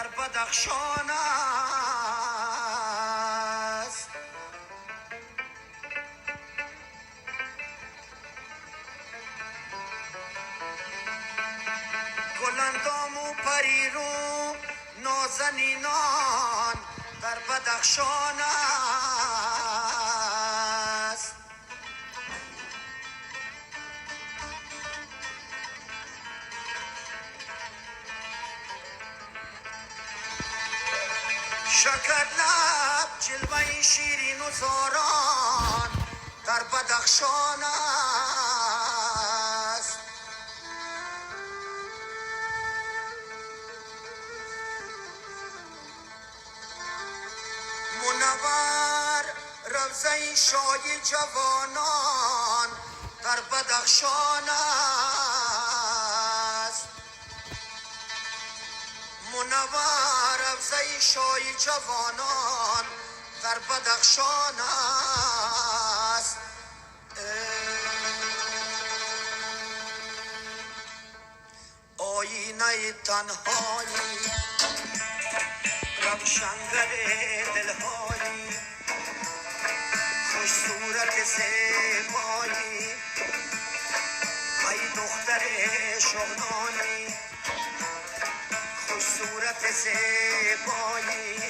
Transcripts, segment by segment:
در بدخشان است. گلندام و پریرو نازنینان در بدخشان است. شکر لب جلوه شیرین و زاران در بدخشان است. منور روضه شای جوانان در بدخشان است. منور روضه شای جوانان در بدخشان است. آینه تنهایی روشنگر دلهایی خوش صورت زیبایی ای دختر شغنانی خوش صورت زیبایی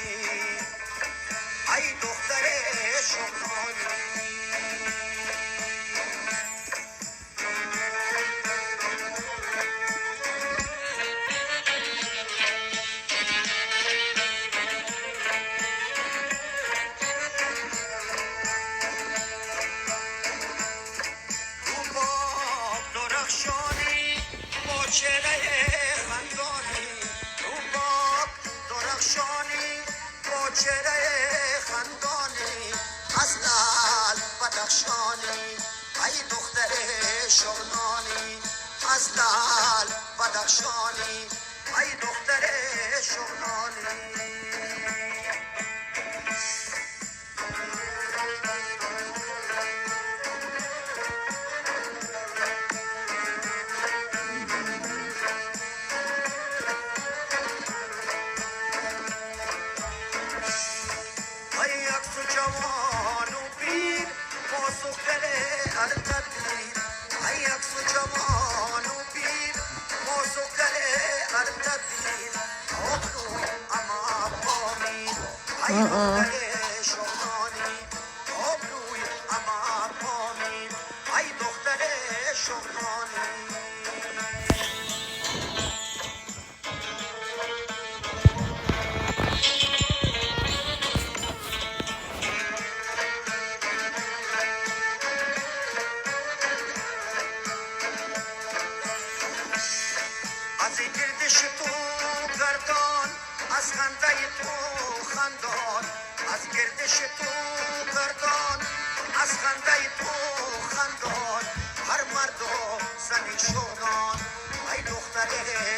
ای دختر شغنانی چهره خندانی رو باب درخشانی با چهره خندانی از لال بدخشانی ای دختر شغنانی از لال بدخشانی ای دختر شغنانی جوان و پیر پاسخ دل هر تدبیر ای عکس جوان و پیر پاسخ دل هر تدبیر آبروی اما پامیر ای دختر شغنانی آبروی اما پامیر ای دختر شغنانی از گردش تو گردان از خنده تو خندان از گردش تو گردان از خنده تو خندان هر مرد و زنی شغنان ای دختر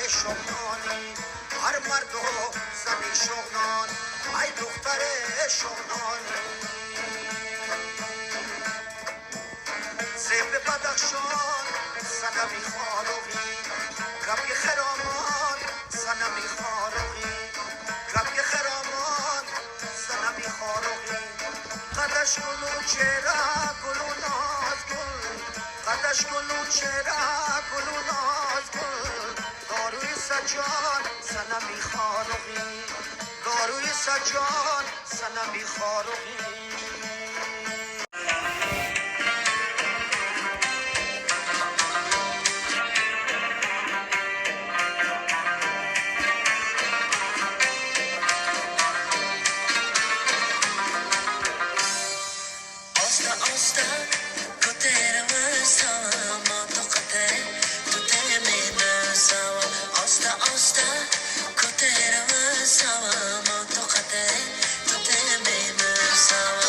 شغنانی هر مرد و زنی شغنان ای دختر شغنانی زیب بدخشان صنمی خالقی ربی خرامان صنمی خارقی ربی خرامان صنمی خارقی قدش گلو چرا گلو ناز گل قدش گلو چرا گلو ناز گل داروی سجان صنمی خارقی داروی سجان صنمی خارقی So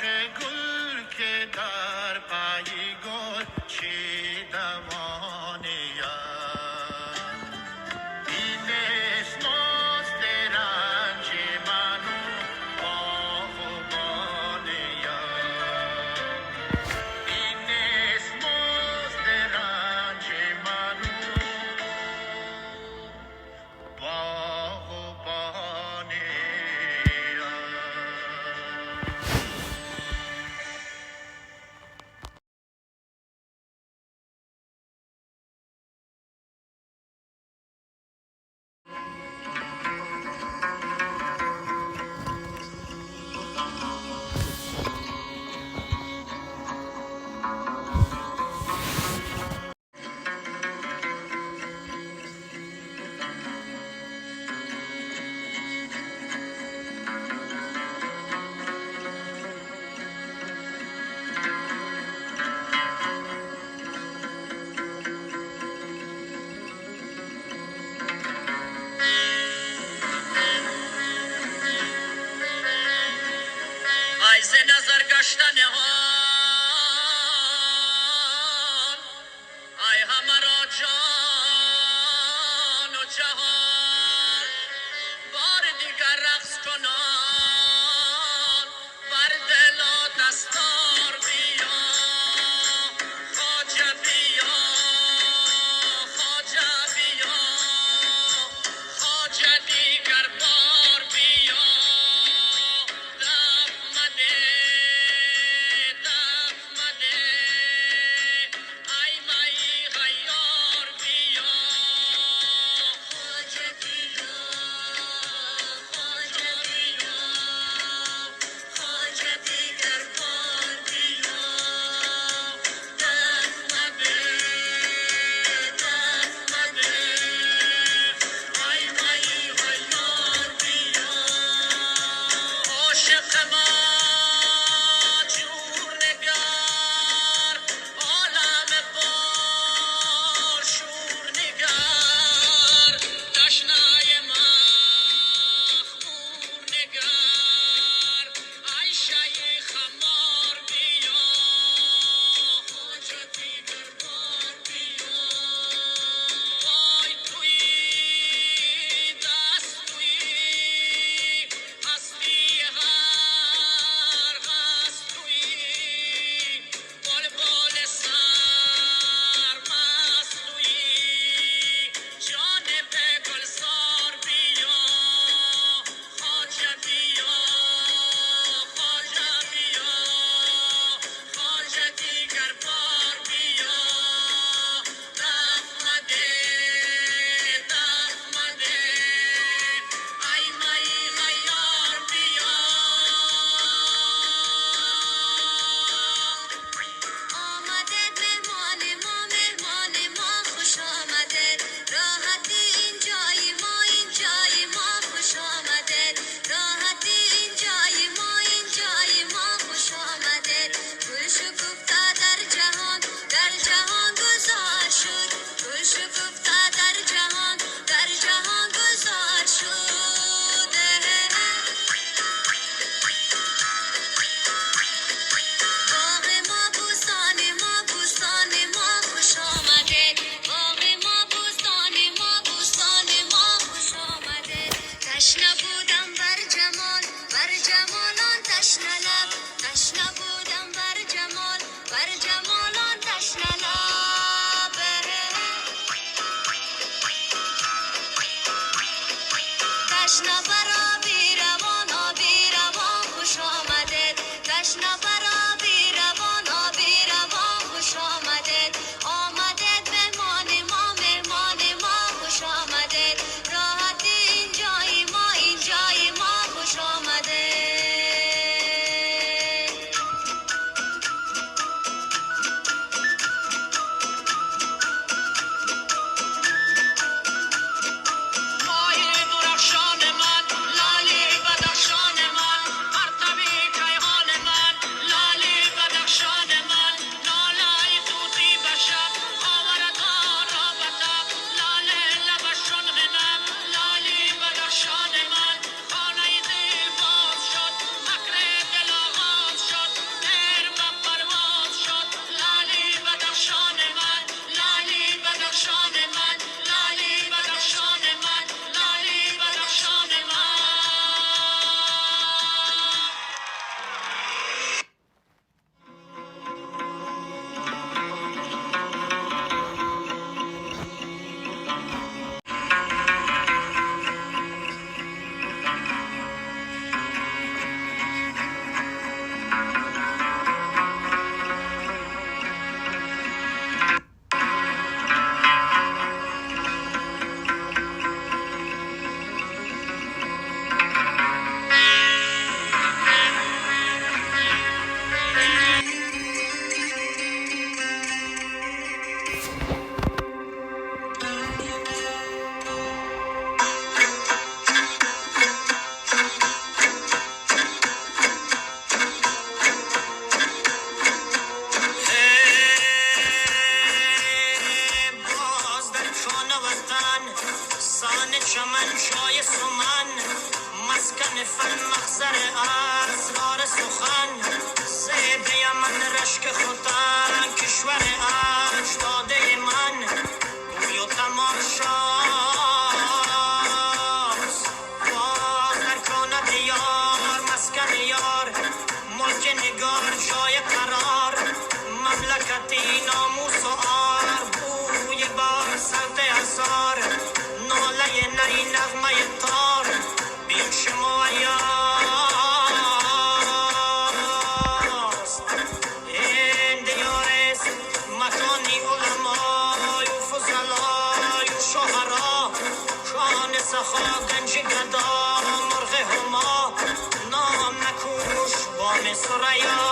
شاخ گل که در پای گل چیدوانیم این اسماست رنج منو باغبانیم این اسماست رنج منو باغبانیم. ای ز نظر گشتن حال ای همه را جان و جهان بار دیگر رقص کنان بر دل و دستار بیا خواجه بیا خواجه بیا خواجه دیگر بار بیا دف مده دف مده ای مای غیار بیا خواجه بیا خواجه بیا خواجه دیگر بار بیا دف مده دف مده ای مای غیار بیا عاشق ما جور نگر عالم با شور نگر تشنه مخمور نگر ای شیخ خمار بیا خواجه دیگر بار بیا پای توی دست توی هستی هر هست توی بلبل سرمست توی جانب گلزار بیا خواجه بیا خواجه بیا خواجه دیگر بار بیا دف مده دف مده ای مای غیار بیا آمده مهمان ما خوش آمده راحتی این جای ما خوش آمده راحتی این جای ما خوش آمده گل شکفته در جهان گذار شد گل شکفته در جهان گذار شده باغ ما بوستان ما خوش آمده باغ ما بوستان ما خوش آمده تشنه بودم بر جمالان تشنه لب تشنه بودم بر جمالان تشنه لب تشنه بر آبی روان خوش آمده تشنه بر آبی روان خوش آمده آمده مهمان ما خوش آمده راحتی این جای ما خوش آمده فن مخزر اسرار سخن زیبه من رشک خودن کشور اجداده من گوی و تماشاست باز در کند یار مسکن یار ملک نگار جای قرار مملکتی ناموس و آر بوی بار سلط اثار ناله نری نغمه تار بین شما یاست این دیارست مکانی علمای و فضلای و شهرا کان سخا گنج گدا مرغ هما نام نکوش بام سریاست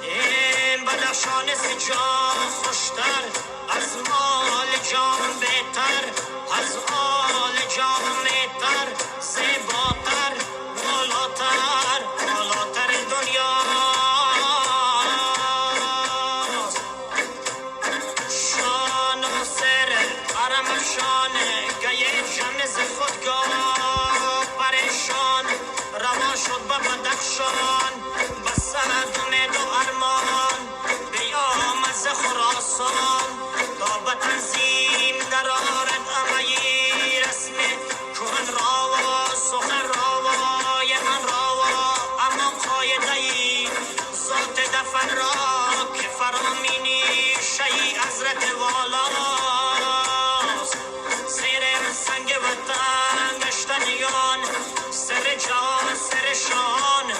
این بدخشان زجا خوشتر از مال جان بهتر از آل جان میتر زیباتر بالاتر بالاتر دنیاست شان و سر حرم افشانه گیه جمع ز خودگاه پریشان روان شد به بدخشان به سعد امید و ارمان بیامد ز خراسان تا به تنظیم در آرد امهی رسم کهن راوا سخن راوای من راوا اما قایده ای ذات دفن را که فرامینی شیع حضرت والاست زیر سنگ وطن گشتنیان سر جان سر شان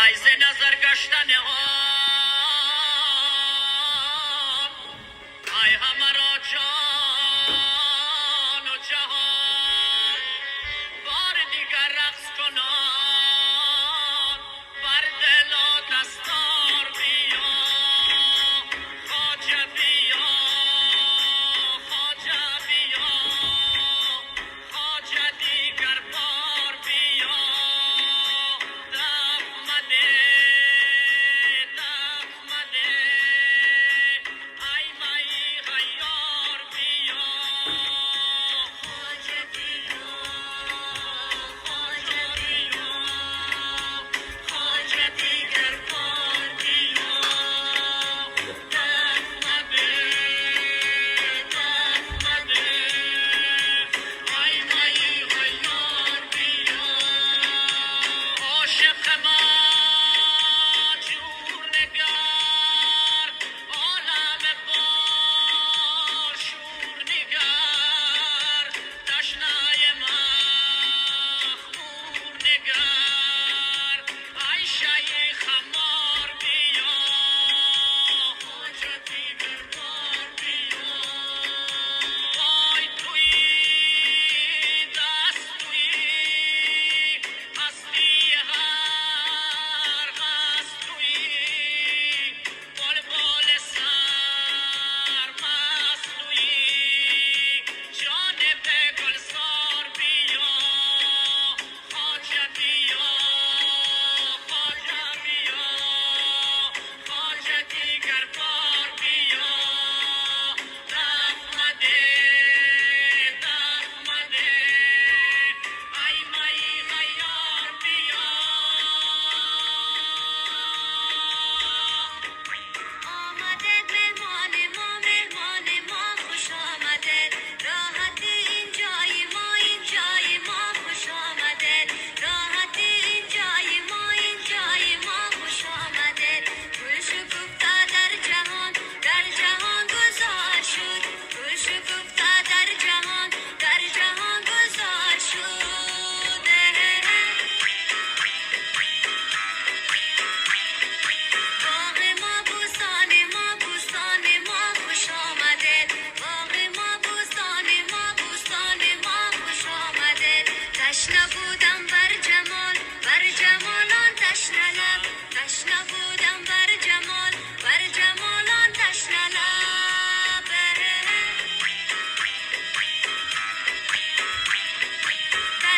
عیز نظر گشتن آن ای همه را جان و جهان بار دیگر رقص کنان بر دل و دستار بیا خواجه بیا خواجه بیا خواجه دیگر بار بیا دف مده دف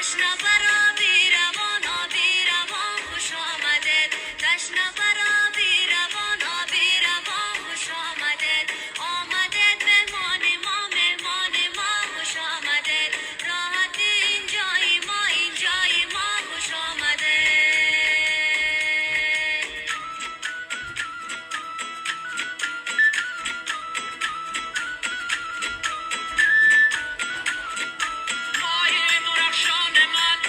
تشنه برا بیروان بیروان خوش آمدید تشنه برا بیروان بیروان خوش آمدید آمدید مهمان ما خوش آمدید راحت اینجای ما خوش آمدید ماه درخشان من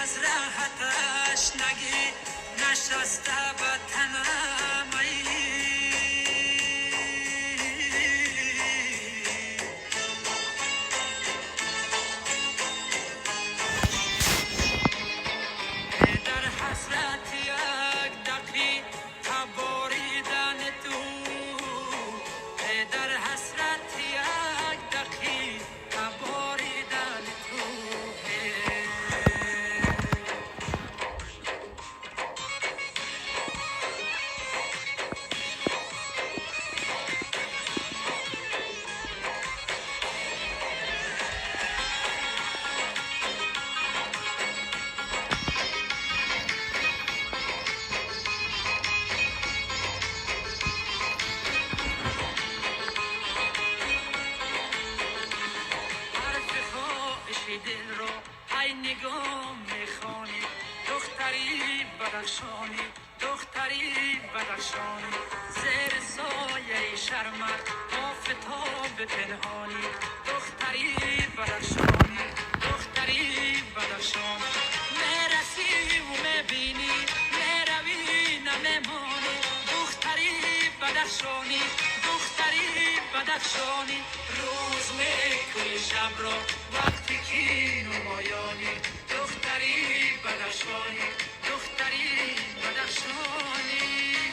از راحتش نگی نشسته به تنم در حسرت یک دقیقه باریدن تو در حسرت یک دقیقه باریدن تو دل رو ای نگاه میخوانی دختری بدخشانی دختری بدخشانی زیر سایه شرمت آفتاب پنهانی دختری بدخشانی دختری بدخشانی میرسی و میبینی میروی نمیمانی دختری بدخشانی دختری بدخشانی روز میکنی شب رو وقتی که نمایانی دختری بدخشانی دختری بدخشانی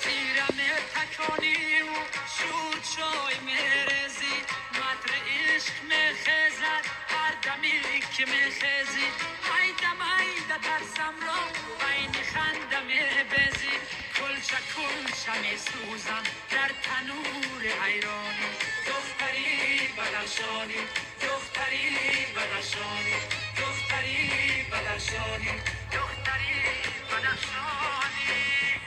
سیرم تکانی و شود شای میرزی مطر عشق میخیزد هر دمی که میخیزی ایدم ایده ترسم را بین خنده میبزی کلچه کلچه میسوزم در تنور حیرانی دختری بدخشانی دختری بدخشانی دختری بدخشانی دختری بدخشانی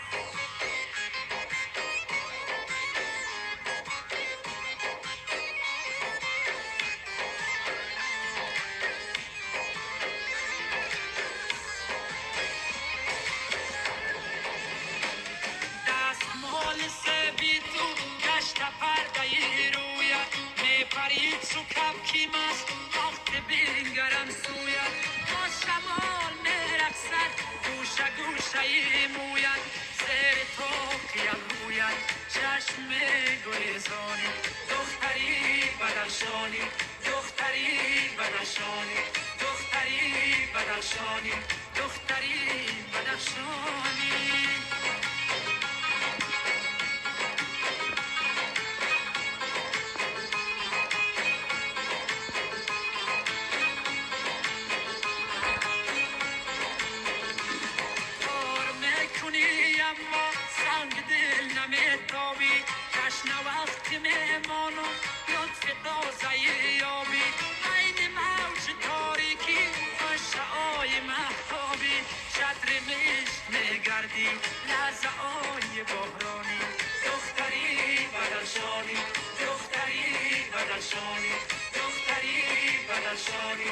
سبی تو گشت پرده رویت میپرید سو کبکیم است وقت بینگرم سویت با شمال میرقصد گوشه گوشه مویت زیر توقیم رویت چشم گریزانی دختری بدخشانی دختری بدخشانی دختری بدخشانی دختری بدخشانی سنگ دل نمیتابی جشن وقتی میمانم لطف تازه یابی این موج تاریکی خوش آی محتابی شطر مشت میگردی لحظه آی بحرانی دختری بدخشانی دختری بدخشانی دختری بدخشانی